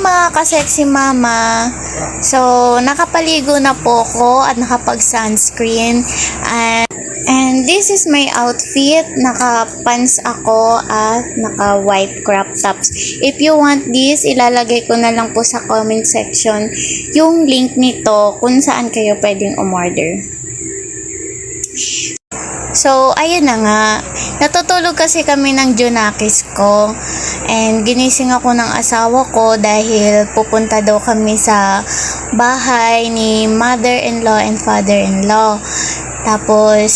mga ka-sexy mama! So, nakapaligo na po ko at nakapag-sunscreen. And this is my outfit. Naka-pants ako at naka-white crop tops. If you want this, ilalagay ko na lang po sa comment section yung link nito kung saan kayo pwedeng umorder. So, ayun na nga. Natutulog kasi kami ng Junakis ko. And ginising ako ng asawa ko dahil pupunta daw kami sa bahay ni mother-in-law and father-in-law. Tapos,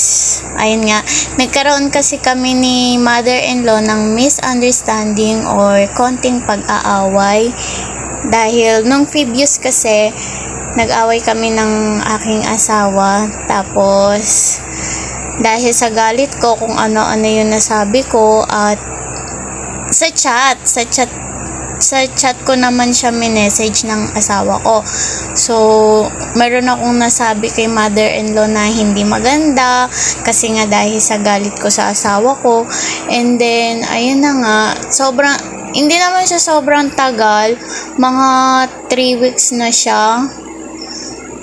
ayun nga, nagkaroon kasi kami ni mother-in-law ng misunderstanding or konting pag-aaway. Dahil nung previous kasi, nag-away kami ng aking asawa. Tapos, dahil sa galit ko kung ano-ano yung nasabi ko at sa chat ko naman siya minessage ng asawa ko. So, meron akong nasabi kay mother-in-law na hindi maganda kasi nga dahil sa galit ko sa asawa ko. And then, ayun na nga, hindi naman siya sobrang tagal, mga 3 weeks na siya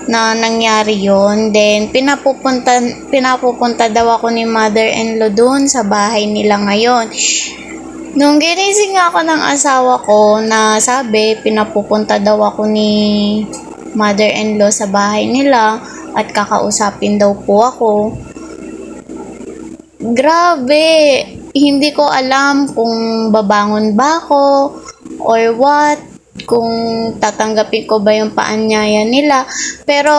na nangyari yon. Then pinapupunta daw ako ni mother-in-law dun sa bahay nila ngayon. Nung ginising ako ng asawa ko na sabi pinapupunta daw ako ni mother-in-law sa bahay nila at kakausapin daw po ako. Grabe, hindi ko alam kung babangon ba ako or what, kung tatanggapin ko ba yung paanyaya nila. Pero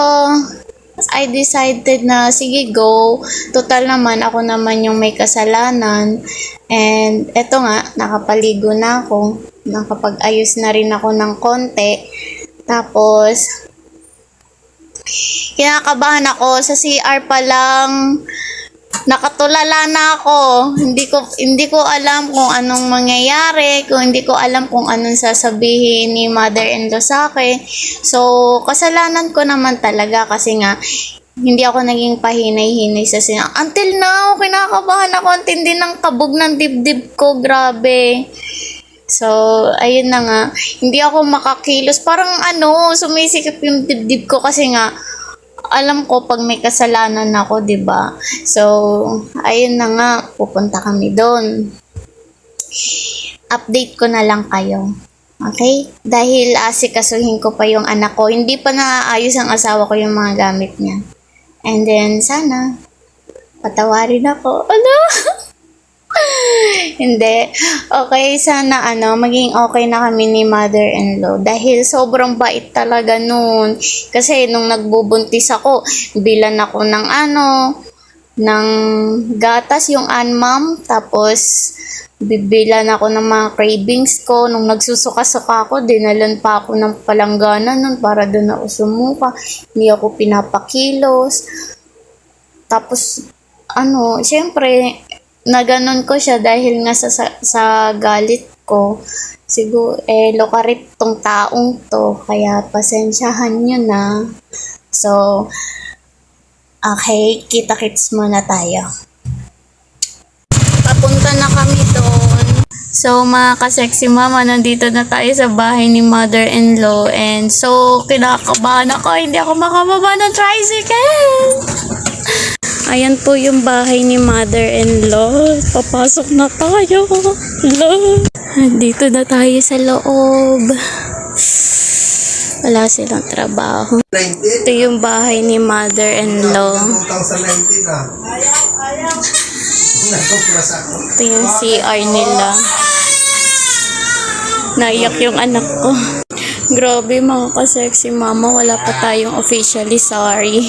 I decided na sige go, total naman ako naman yung may kasalanan. And eto nga, nakapaligo na ako, nakapag-ayos na rin ako ng konti. Tapos kinakabahan ako sa CR pa lang. Nakatulala na ako. Hindi ko alam kung anong mangyayari, hindi ko alam kung anong sasabihin ni mother-in-law sa akin. So, kasalanan ko naman talaga kasi nga hindi ako naging pahinay-hinay sa Until now, kinakabahan ako. Ang tindi ng kabog ng dibdib ko. Grabe. So, ayun na nga. Hindi ako makakilos. Parang sumisikip yung dibdib ko kasi nga alam ko pag may kasalanan ako, 'di ba? So, ayun na nga, pupunta kami doon. Update ko na lang kayo. Okay? Dahil asikasuhin ko pa yung anak ko, hindi pa naayos ang asawa ko yung mga gamit niya. And then, sana patawarin ako. Hindi. Okay, sana maging okay na kami ni mother-in-law. Dahil sobrang bait talaga nun. Kasi nung nagbubuntis ako, bilan ako ng gatas yung Anmam. Tapos, bibilan ako ng mga cravings ko. Nung nagsusuka-suka ako, dinalan pa ako ng palanggana nun para doon ako sumuka. Hindi ako pinapakilos. Tapos, syempre, na ganun ko siya dahil nga sa galit ko. Siguro, lokarip tong taong to, kaya pasensyahan nyo na. So, okay, kita-kits muna tayo. Papunta na kami doon. So, mga ka-sexy mama, nandito na tayo sa bahay ni mother-in-law. And so, kinakabahan ako, hindi ako makababa ng tricycle. Ayan po yung bahay ni mother-in-law. Papasok na tayo. Dito na tayo sa loob. Wala silang trabaho. Ito yung bahay ni mother-in-law. 2019 na. Ito yung CR nila. Naiyak yung anak ko. Grabe mga ka-sexy mama. Wala pa tayong officially sorry.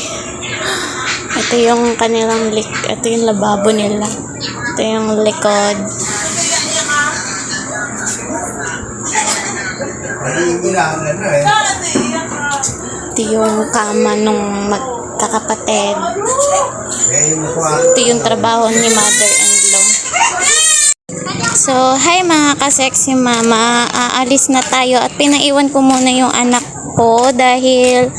Ito yung kanilang ito yung lababo nila. Ito yung likod. Ito yung kama nung magkakapatid. Ito yung trabaho ni mother-in-law. So, hi mga ka-sexy mama. Aalis na tayo at pinaiwan ko muna yung anak ko dahil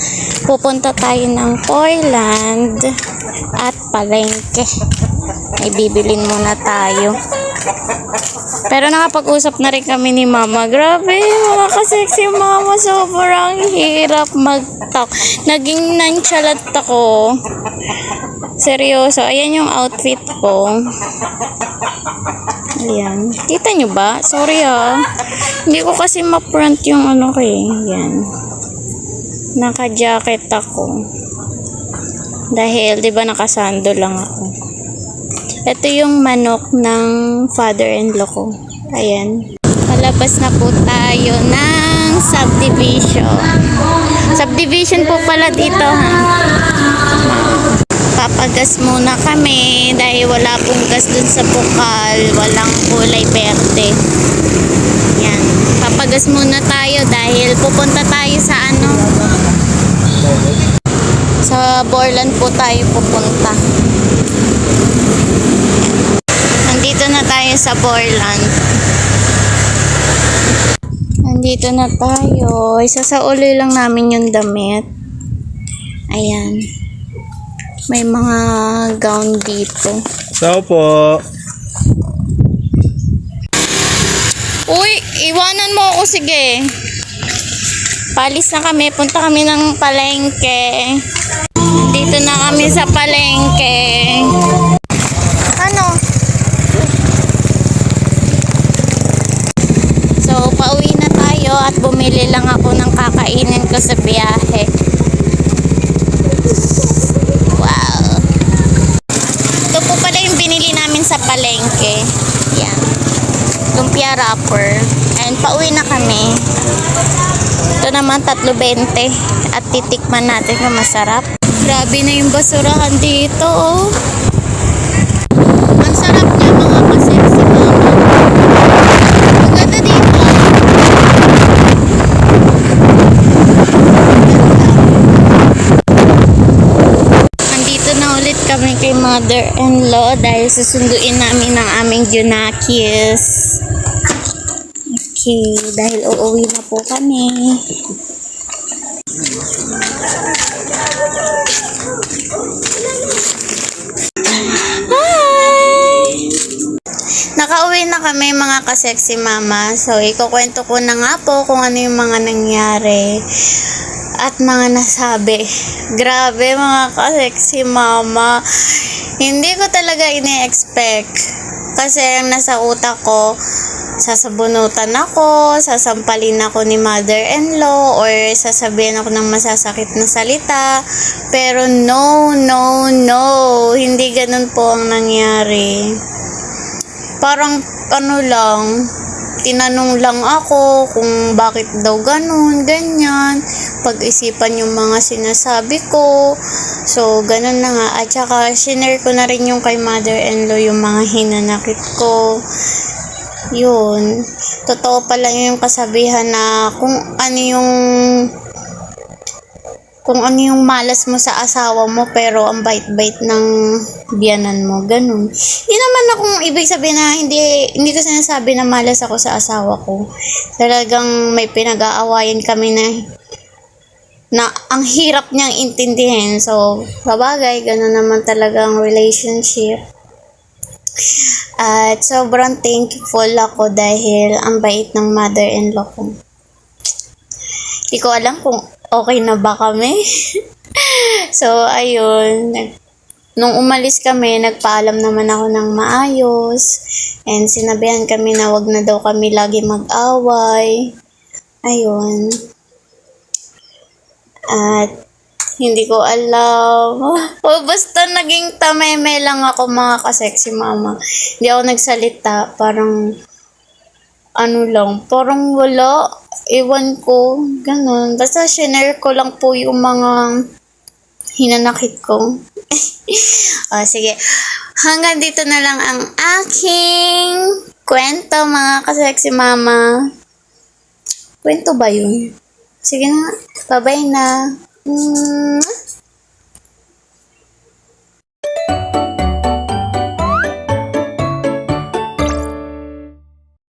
pupunta tayo ng Portland at palengke. Ay, bibilin muna tayo. Pero nakapag-usap na rin kami ni mama. Grabe, mga ka-sexy mama. Sobrang hirap mag-talk. Naging nonchalant ako. Seryoso. Ayan yung outfit ko. Ayan. Kita nyo ba? Sorry Hindi ko kasi ma-front yung ano ko eh. Ayan. Naka-jacket ako. Dahil, di ba, nakasando lang ako. Ito yung manok ng father-in-law ko. Ayan. Palabas na po tayo ng subdivision. Subdivision po pala dito, Papagas muna kami dahil wala pong gas dun sa bukal. Walang kulay berde. Yan. Papagas muna tayo dahil pupunta tayo sa sa Borland po tayo pupunta. Nandito na tayo sa Borland. Nandito na tayo. Isasauli lang namin yung damit. Ayan. May mga gown dito. So po. Uy, iwanan mo ako, sige. Palis na kami. Punta kami ng palengke. Dito na kami sa palengke. Ano? So, pauwi na tayo at bumili lang ako ng kakainin ko sa biyahe. Wow. Ito po pala yung binili namin sa palengke. Yan. Lumpia wrapper. And pauwi na kami. Ito naman 3.20 at titikman natin kung masarap. Grabe na yung basurahan dito, Ang sarap niya, mga ka-sexy mama. Ang ganda dito. Nandito na ulit kami kay mother-in-law dahil susunduin namin ang aming Junakis. Okay, dahil uuwi na po kami. Hi! Nakauwi na kami mga ka-sexy mama. So, ikukwento ko na nga po kung ano yung mga nangyari at mga nasabi. Grabe mga ka-sexy mama. Hindi ko talaga ini-expect. Kasi ang nasa utak ko, sasabunutan ako, sasampalin ako ni mother-in-law, or sasabihin ako ng masasakit na salita. Pero no. Hindi ganun po ang nangyari. Parang tinanong lang ako kung bakit daw ganun, ganyan. Pag-isipan yung mga sinasabi ko. So, ganun na nga. At saka, shinare ko na rin yung kay mother-in-law yung mga hinanakit ko. Yun. Totoo pala yung kasabihan na kung ano yung malas mo sa asawa mo pero ang bait-bait ng biyanan mo. Ganun. Hindi naman akong ibig sabihin na hindi ko sinasabi na malas ako sa asawa ko. Talagang may pinag-aawayan kami na ang hirap niyang intindihin. So, babagay, ganun naman talaga ang relationship. At sobrang thankful ako dahil ang bait ng mother-in-law ko. Hindi ko alam kung okay na ba kami. So, ayun. Nung umalis kami, nagpaalam naman ako ng maayos. And sinabihan kami na wag na daw kami lagi mag-away. Ayun. At hindi ko alam. Basta naging tameme lang ako mga ka-sexy mama. Hindi ako nagsalita. Parang parang wala. Ewan ko. Ganun. Basta shinare ko lang po yung mga hinanakit ko. Sige. Hanggang dito na lang ang aking kwento mga ka-sexy mama. Kwento ba yun? Sige na. Bye-bye na.